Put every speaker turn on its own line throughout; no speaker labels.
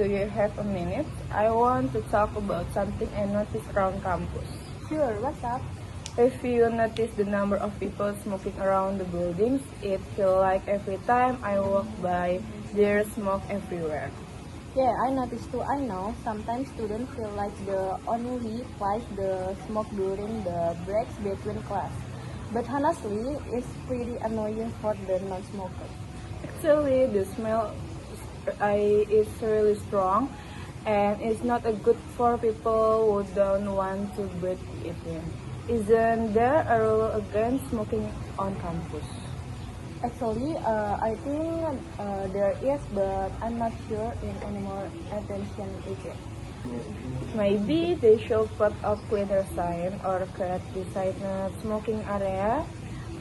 you have a minute? I want to talk about something I noticed around campus.
Sure, what's up?
If you notice the number of people smoking around the buildings, it feels like every time I walk by, there's smoke everywhere.
Yeah, I noticed too. I know sometimes students feel like the only place the smoke during the breaks between class. But honestly, it's pretty annoying for the non-smokers.
Actually, the smell is really strong, and it's not a good for people who don't want to breathe it in. Isn't there a rule against smoking on campus?
Actually, I think there is, but I'm not sure in any more attention is it.
Maybe they should put up cleaner sign or create designated smoking area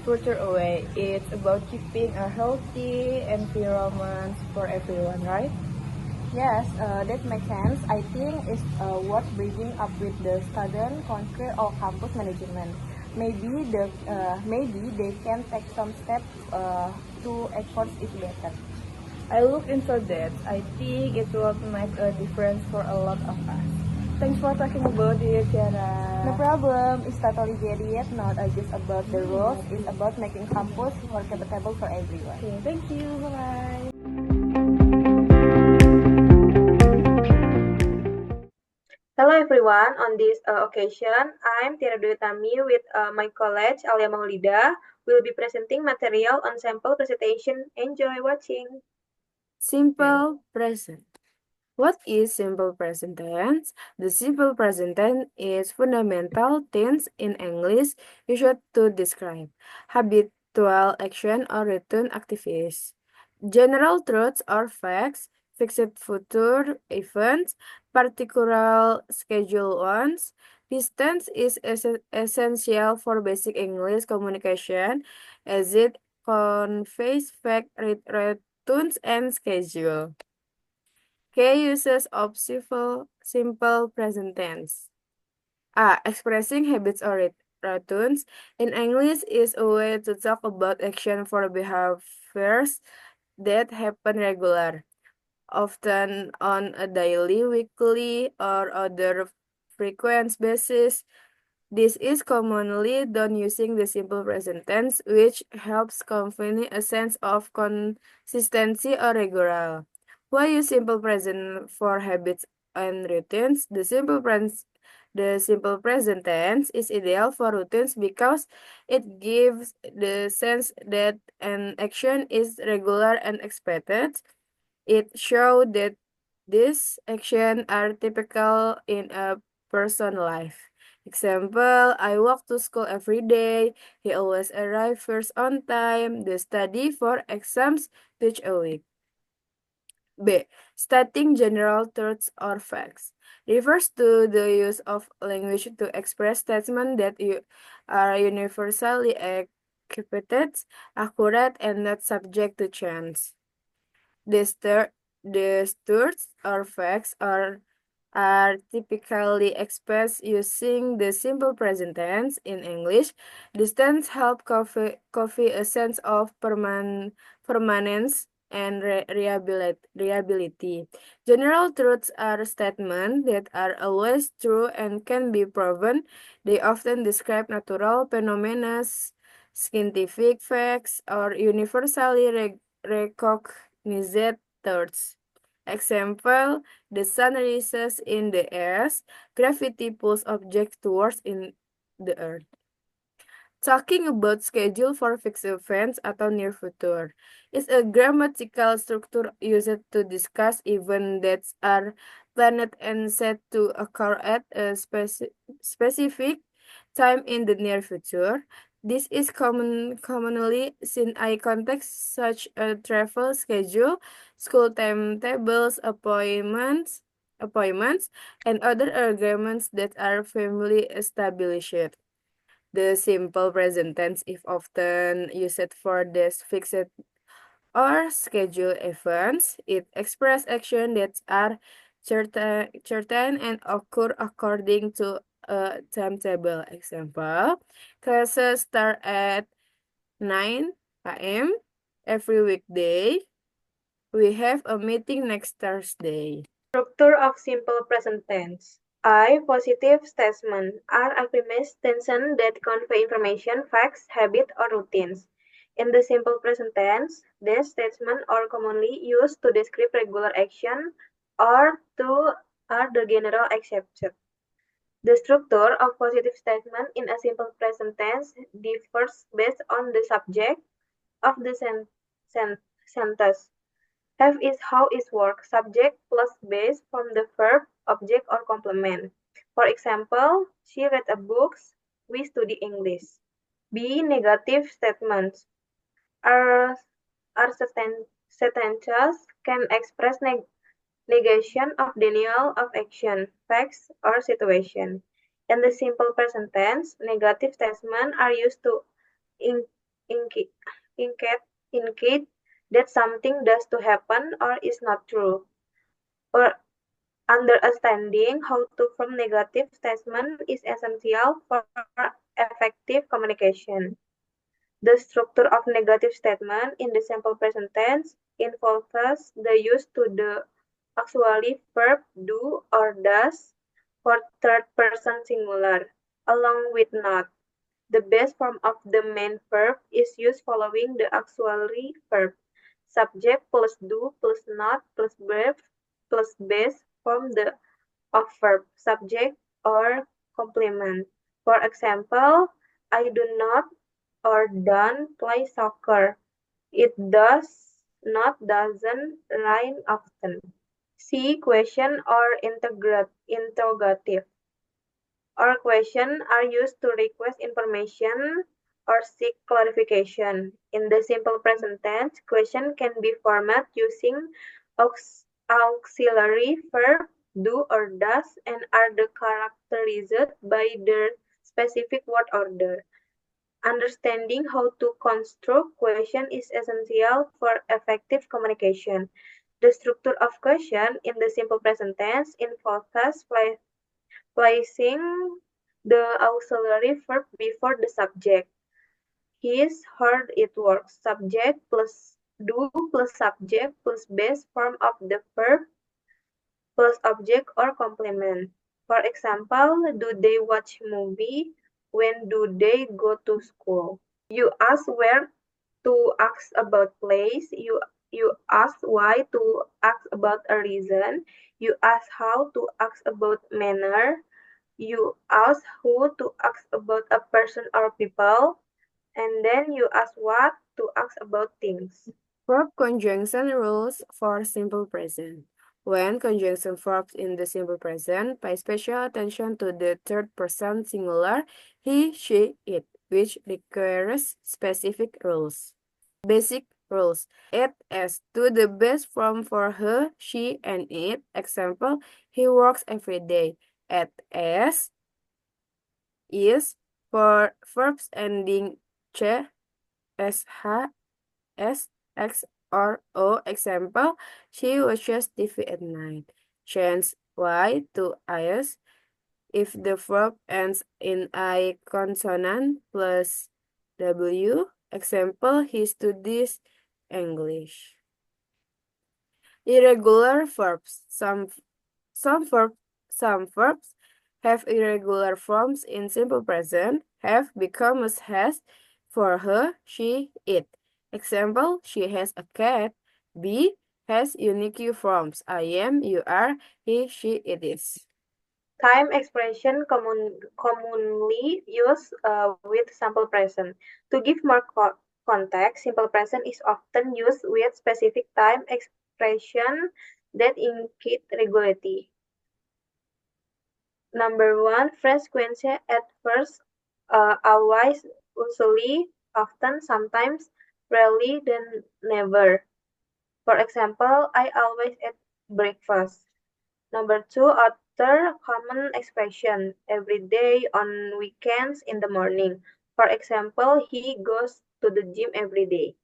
further away. It's about keeping a healthy environment for everyone, right?
Yes, that makes sense. I think it's worth bringing up with the student council or campus management. Maybe they can take some steps to enforce it better.
I look into that. I think it will make a difference for a lot of us. Thanks for talking about it,
No
Tiara.
problem. It's totally get it. Not just about the rules. It's about making campus more comfortable for everyone.
Okay, thank you. Bye-bye.
Hello everyone, on this occasion, I'm Tiara Dwi Tami with my colleague Alia Maulida. We'll be presenting material on sample presentation. Enjoy watching.
Simple present. What is simple present tense? The simple present tense is fundamental tense in English used to describe habitual action or routine activities, general truths or facts, fixed future events, particular schedule ones. This tense is essential for basic English communication as it conveys fact, routines, and schedule. K uses of simple present tense. A. Expressing habits or routines. In English is a way to talk about action for behaviors that happen regular, often on a daily, weekly, or other frequent basis. This is commonly done using the simple present tense, which helps convey a sense of consistency or regular. Why use simple present for habits and routines? The simple present tense is ideal for routines because it gives the sense that an action is regular and expected. It shows that these actions are typical in a person's life. Example, I walk to school every day. He always arrives first on time. The study for exams teach a week. B. Stating general truths or facts refers to the use of language to express statements that are universally accepted, accurate, and not subject to change. These truths or facts are typically expressed using the simple present tense in English. This tense helps convey a sense of permanence and reliability. General truths are statements that are always true and can be proven. They often describe natural phenomena, scientific facts, or universally recognized truths. Example, the sun rises in the air, gravity pulls objects towards in the earth. Talking about schedule for fixed events atau near future is a grammatical structure used to discuss events that are planned and set to occur at a specific time in the near future. This is commonly seen in contexts such as travel schedule, school timetables, appointments, and other agreements that are firmly established. The simple present tense is often used for these fixed or scheduled events. It expresses actions that are certain and occur according to a timetable. Example, classes start at 9 a.m. every weekday. We have a meeting next Thursday.
Structure of simple present tense. I. Positive statement are affirmative tenses that convey information, facts, habits, or routines. In the simple present tense, these statements are commonly used to describe regular action or to are the general accepted. The structure of positive statement in a simple present tense differs based on the subject of the sentence. Have is how is work, subject plus base from the verb, object, or complement. For example, she read a book, we study English. B. Negative statements are, sentences can express negation of denial of action, facts, or situation. In the simple present tense, negative statements are used to in, inca- indicate that something does to happen or is not true. Or understanding how to form negative statement is essential for effective communication. The structure of negative statement in the simple present tense involves the use to the auxiliary verb do or does for third person singular, along with not. The base form of the main verb is used following the auxiliary verb. Subject plus do plus not plus verb plus base form the of verb, subject, or complement. For example, I do not or don't play soccer. It does not doesn't rain often. C. Question or interrogative. Or question are used to request information or seek clarification. In the simple present tense, question can be formatted using auxiliary verb do or does and are characterized by their specific word order. Understanding how to construct question is essential for effective communication. The structure of question in the simple present tense involves placing the auxiliary verb before the subject. His, her, it works. Subject plus do plus subject plus base form of the verb plus object or complement. For example, do they watch movie? When do they go to school? You ask where to ask about place. You ask why to ask about a reason. You ask how to ask about manner. You ask who to ask about a person or people, and then you ask what to ask about things.
Verb conjunction rules for simple present. When conjunction verbs in the simple present, pay special attention to the third person singular he, she, it, which requires specific rules. Basic rules. It as to the best form for her, she, and it. Example, he works every day. At as is for verbs ending ch, sh, s, x, or o. Example, she watches TV at night. Change y to is if the verb ends in I consonant plus w. Example, he studies English. Irregular verbs. Some verb some verbs have irregular forms in simple present. Have becomes has for her, she, it. Example, she has a cat. Be has unique forms. I am, you are, he, she, it is.
Time expression commonly used with simple present. To give more context, simple present is often used with specific time expression that indicate regularity. Number one, frequency at first, always, usually, often, sometimes, rarely, then never. For example, I always eat breakfast. Number two, other common expression, every day, on weekends, in the morning. For example, he goes to the gym every day.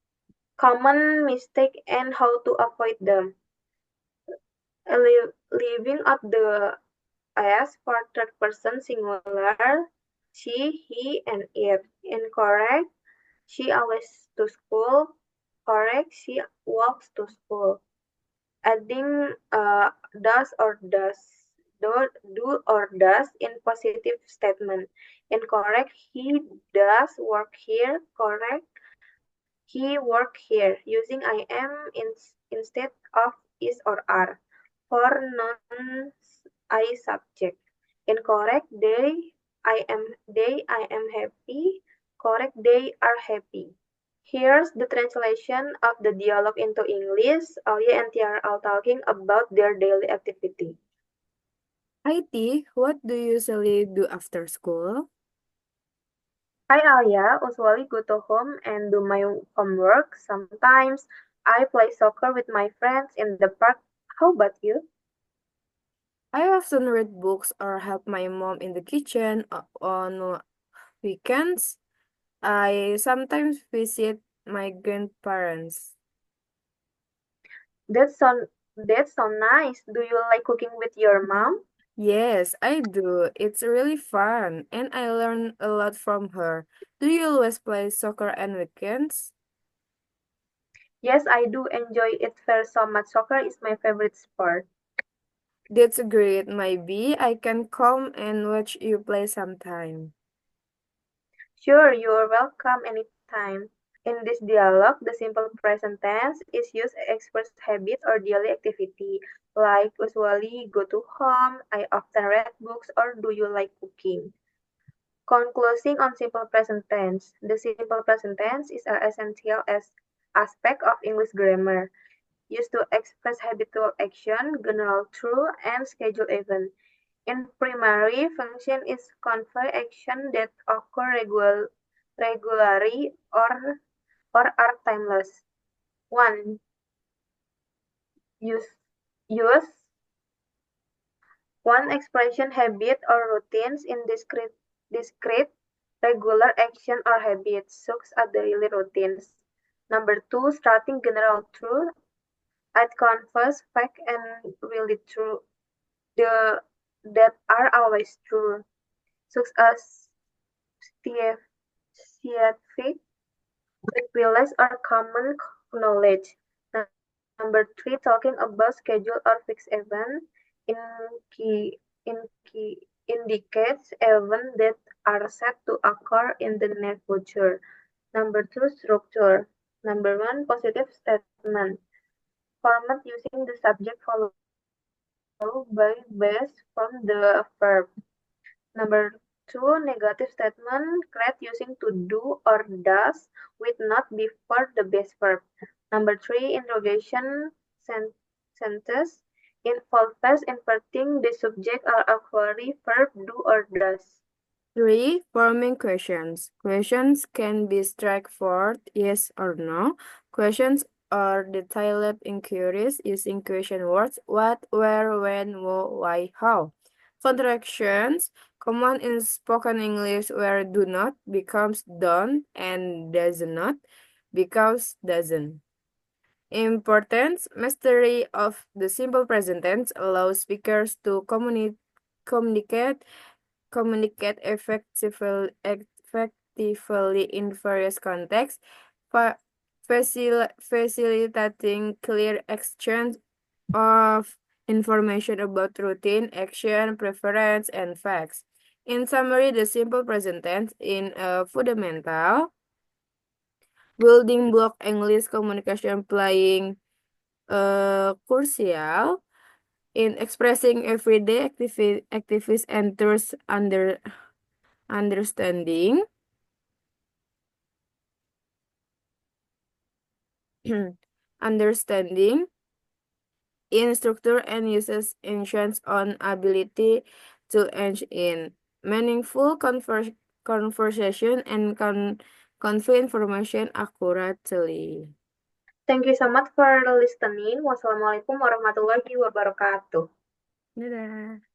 Common mistake and how to avoid them. Leaving out the S for third person singular, she, he, and it. Incorrect, she always to school. Correct, she walks to school. adding does or do or does in positive statement. Incorrect, he does work here. Correct, he work here. Using I am instead of is or are. For non-I subject. Incorrect, they I am happy. Correct, they are happy. Here's the translation of the dialogue into English. Alia and Tiara are talking about their daily activity.
Hi T, what do you usually do after school?
Hi Alia, usually go to home and do my homework. Sometimes I play soccer with my friends in the park. How about you?
I often read books or help my mom in the kitchen on weekends. I sometimes visit my grandparents.
That sound that sound nice. Do you like cooking with your mom?
Yes, I do. It's really fun, and I learn a lot from her. Do you always play soccer on weekends?
Yes, I do enjoy it very so much. Soccer is my favorite sport.
That's great. Maybe I can come and watch you play sometime.
Sure, you are welcome anytime. In this dialogue, the simple present tense is used to express habit or daily activity, like usually go to home, I often read books, or do you like cooking? Concluding on simple present tense. The simple present tense is an essential aspect of English grammar, used to express habitual action, general truth, and schedule event. In primary function is convey action that occur regularly or are timeless. 1. Use use one expression habit or routines in discrete regular action or habits, such as daily routines. Number 2, starting general truth at converse fact and really true the that are always true, such as scientific privilege or common knowledge. Number 3, talking about schedule or fixed event in key in key indicates events that are set to occur in the near future. Number 2, structure. Number 1, positive statement. Format using the subject followed by base from the verb. Number 2, negative statement, create using to do or does with not before the base verb. Number 3, interrogation sentence, involves inverting the subject or auxiliary verb do or does.
3. Forming questions. Questions can be straightforward, yes or no. Questions are detailed inquiries using question words what, where, when, who, why, how. Contractions, common in spoken English where do not becomes don't and does not becomes doesn't. Importance, mastery of the simple present tense allows speakers to communicate effectively in various contexts, fa- facilitating clear exchange of information about routine, action, preference, and facts. In summary, the simple present tense in a fundamental building block English communication playing crucial in expressing everyday activities and thus understanding understanding in structure and uses insurance on ability to engage in meaningful conversation and convey information accurately.
Thank you so much for listening. Wassalamualaikum warahmatullahi wabarakatuh.
Dadah.